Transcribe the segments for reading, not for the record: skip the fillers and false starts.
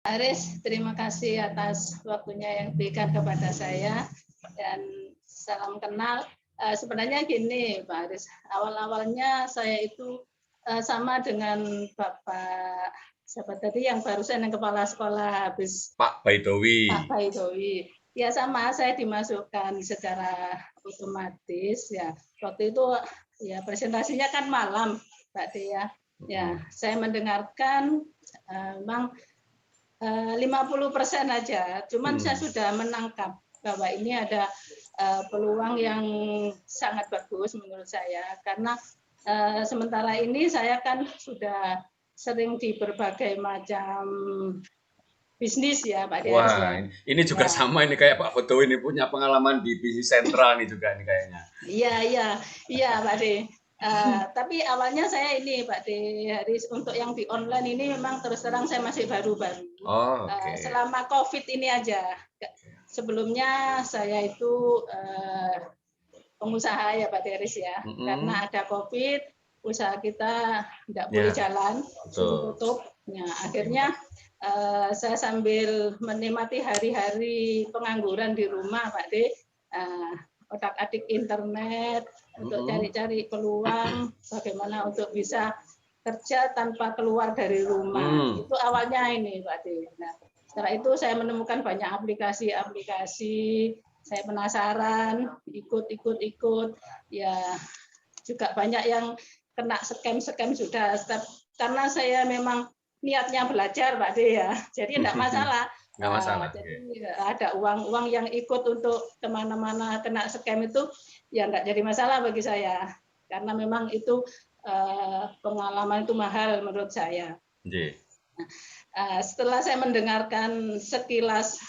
Haris, terima kasih atas waktunya yang diberikan kepada saya dan salam kenal. Sebenarnya gini, Pak Haris, awal-awalnya saya itu sama dengan Bapak siapa tadi yang barusan yang kepala sekolah habis Pak Baidowi. Pak Baidowi. Ya sama, saya dimasukkan secara otomatis ya. Waktu itu ya presentasinya kan malam, Pak Dea. Ya, saya mendengarkan memang 50% aja. Cuman saya sudah menangkap bahwa ini ada peluang yang sangat bagus menurut saya karena sementara ini saya kan sudah sering di berbagai macam bisnis ya Pak Dias ya. Wah, ini juga Ya. sama ini kayak Pak Foto ini punya pengalaman di bisnis sentral nih juga nih kayaknya. Iya Pak De. Tapi awalnya saya ini Pak De Haris untuk yang di online ini memang terus terang saya masih baru-baru. Oh, oke. Selama COVID ini aja. Sebelumnya saya itu pengusaha ya Pak Deris ya. Karena ada COVID, usaha kita tidak boleh jalan, suruh tutup. Nah, akhirnya saya sambil menikmati hari-hari pengangguran di rumah Pak De, otak-atik internet untuk cari-cari peluang bagaimana untuk bisa kerja tanpa keluar dari rumah. Itu awalnya ini Pak De. Nah, setelah itu saya menemukan banyak aplikasi-aplikasi, saya penasaran, ikut, ya juga banyak yang kena scam sudah. Karena saya memang niatnya belajar Pak De ya, jadi tidak masalah. Nggak masalah. Jadi ada uang yang ikut untuk kemana-mana kena scam itu, ya nggak jadi masalah bagi saya. Karena memang itu pengalaman itu mahal menurut saya. Setelah saya mendengarkan sekilas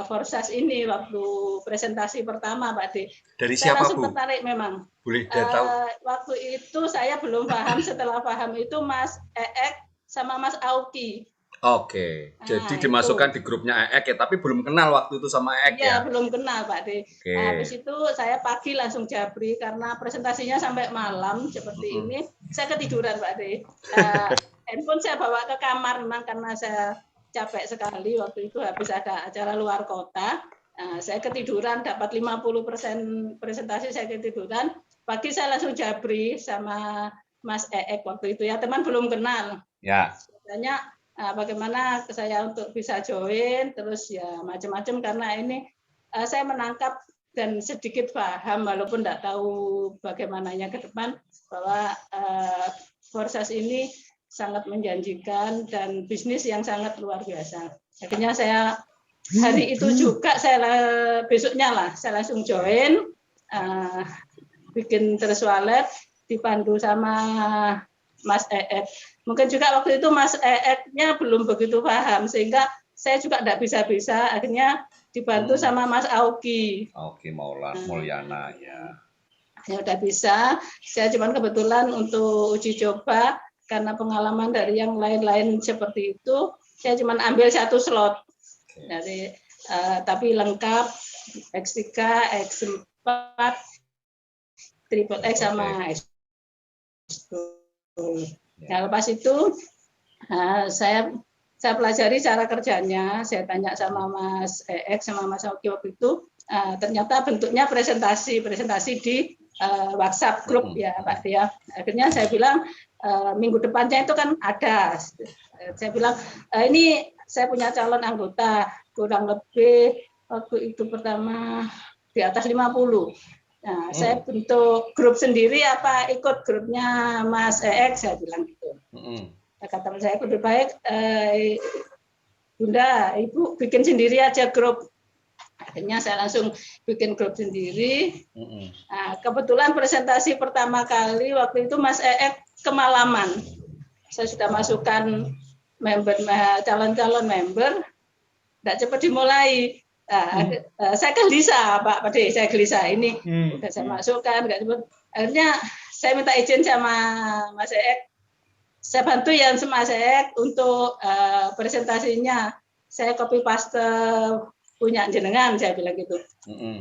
Forsas ini waktu presentasi pertama Pak De, dari saya siapa langsung Bu? tertarik memang. Boleh tahu? Waktu itu saya belum paham, setelah paham itu Mas Eek sama Mas Auki. Oke, jadi dimasukkan di grupnya EEK ya, tapi belum kenal waktu itu sama EEK ya? Iya, belum kenal Pak De. Habis itu saya pagi langsung jabri karena presentasinya sampai malam seperti ini. Saya ketiduran Pak De. Handphone saya bawa ke kamar memang karena saya capek sekali waktu itu habis ada acara luar kota. Saya ketiduran, dapat 50% presentasi saya ketiduran. Pagi saya langsung jabri sama Mas Eek waktu itu ya, teman belum kenal. Ya. Sebenarnya bagaimana saya untuk bisa join, terus ya macam-macam karena ini saya menangkap dan sedikit paham walaupun tidak tahu bagaimananya ke depan bahwa Forsas ini sangat menjanjikan dan bisnis yang sangat luar biasa. Akhirnya saya hari itu juga besoknya lah saya langsung join, bikin terus wallet dipandu sama Mas Eek. Mungkin juga waktu itu Mas Eeknya belum begitu paham sehingga saya juga tidak bisa-bisa, akhirnya dibantu sama Mas Auki. Auki Mauliana ya. Ya udah bisa, saya cuma kebetulan untuk uji coba karena pengalaman dari yang lain-lain seperti itu, saya cuma ambil satu slot dari tapi lengkap X3, X4, triple X sama X2. Nah, lepas itu saya pelajari cara kerjanya, saya tanya sama Mas Eek sama Mas Auki waktu itu, ternyata bentuknya presentasi di WhatsApp grup ya Pak Dia. Akhirnya saya bilang minggu depannya itu kan ada. Saya bilang ini saya punya calon anggota kurang lebih waktu itu pertama di atas 50. Nah, saya bentuk grup sendiri apa ikut grupnya Mas Eek, saya bilang gitu. Kata saya lebih baik Bunda, Ibu bikin sendiri aja grup. Akhirnya saya langsung bikin grup sendiri. Nah, kebetulan presentasi pertama kali waktu itu Mas Eek kemalaman. Saya sudah masukkan calon-calon member, tidak cepat dimulai. Saya gelisah Pak Pade, saya gelisah ini udah saya masukkan, nggak cepat. Akhirnya saya minta izin sama Mas Eek, saya bantu ya Mas Eek untuk presentasinya. Saya copy paste punya jenengan, saya bilang gitu.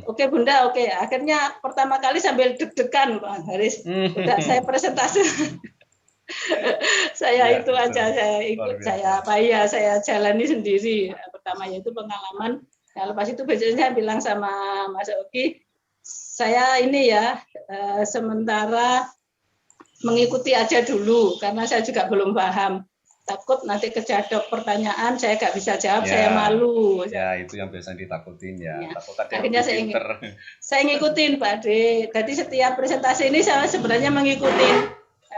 Oke Bunda, oke. Akhirnya pertama kali sambil deg-degan Pak Haris, udah saya presentasi. Saya Ya, itu aja, betul. saya Luar ikut, biasa. saya jalani sendiri. Pertama yaitu pengalaman. Nah, lepas itu besoknya saya bilang sama Mas Oki, saya ini ya sementara mengikuti aja dulu karena saya juga belum paham. Takut nanti kejadok pertanyaan saya nggak bisa jawab, Ya, saya malu. ya itu yang biasa ditakutin ya. Ya. Takut ada yang Akhirnya lebih pinter. saya ngikutin Pak Ade. Jadi setiap presentasi ini saya sebenarnya mengikuti.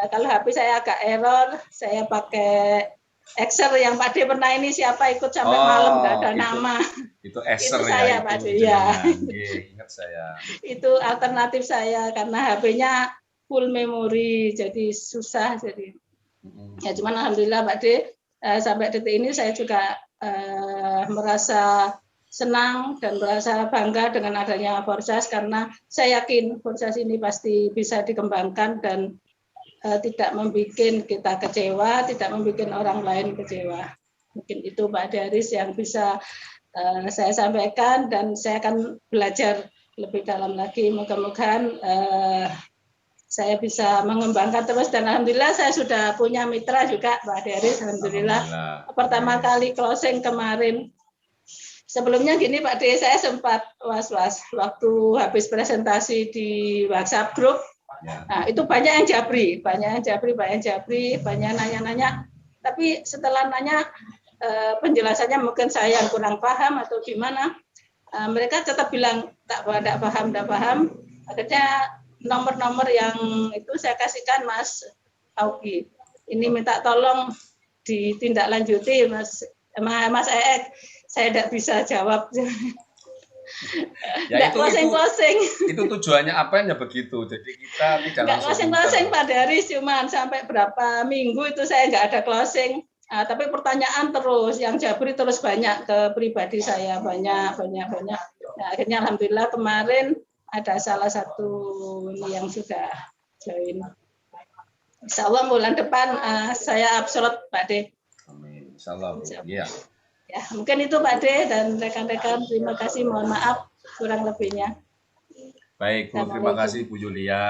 Kalau HP saya agak error, saya pakai Excel yang Pak Ade pernah ini siapa ikut sampai malam nggak ada nama. Itu Acer Itu saya ya, Pak itu Ade ya. ingat saya. Itu alternatif saya karena HP-nya full memori jadi susah jadi. Ya cuman alhamdulillah Pak De sampai detik ini saya juga merasa senang dan merasa bangga dengan adanya Forsas karena saya yakin Forsas ini pasti bisa dikembangkan dan tidak membuat kita kecewa, tidak membuat orang lain kecewa. Mungkin itu Pak Daris yang bisa saya sampaikan dan saya akan belajar lebih dalam lagi. Moga-moga saya bisa mengembangkan terus dan alhamdulillah saya sudah punya mitra juga Pak Daris. Alhamdulillah. Pertama kali closing kemarin. Sebelumnya gini Pak De, saya sempat was-was waktu habis presentasi di WhatsApp grup. Nah, itu banyak yang jabri, banyak yang nanya-nanya. Tapi setelah nanya penjelasannya mungkin saya yang kurang paham atau gimana, mereka tetap bilang tak paham. Akhirnya nomor-nomor yang itu saya kasihkan Mas Augi. Ini minta tolong ditindaklanjuti Mas Eek. Saya tidak bisa jawab. Ya itu tujuannya apa ya begitu. Jadi kita tidak langsung closing Pak Daris, cuman sampai berapa minggu itu saya nggak ada closing. Tapi pertanyaan terus, yang jabri terus banyak ke pribadi saya banyak. Nah, akhirnya alhamdulillah kemarin ada salah satu yang sudah join. Insya Allah bulan depan saya absolut Pak De. Amin. Insya Allah. Iya. Ya, mungkin itu Pak De dan rekan-rekan terima kasih, mohon maaf kurang lebihnya. Baik Bu, terima kasih Bu Yulia.